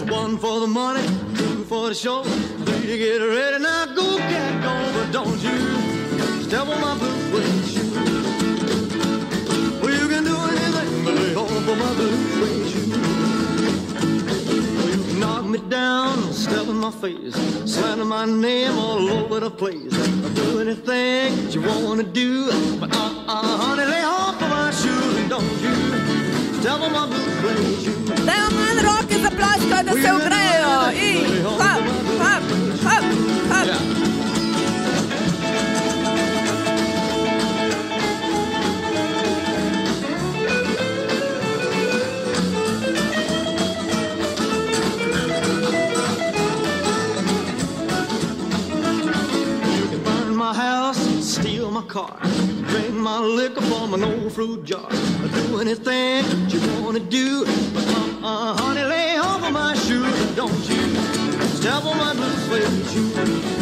One for the money, two for the show, three to get ready. Now go, cat, go, but don't you step on my blue suede shoe. Well, you can do anything but lay off of my blue suede shoe. Well, you can knock me down, step in my face, slander my name all over the place. I'll do anything that you want to do, but honey, lay off of my shoes and don't you step on my blue suede shoe. Diamond Rock zaplaska do se ugrejo i hop, hop, hop, hop. You can burn my house, steal my car, drink my liquor from an old fruit jar. I'll do anything that you want to do, but honey, lay off of my shoes and don't you step on my blue suede shoe.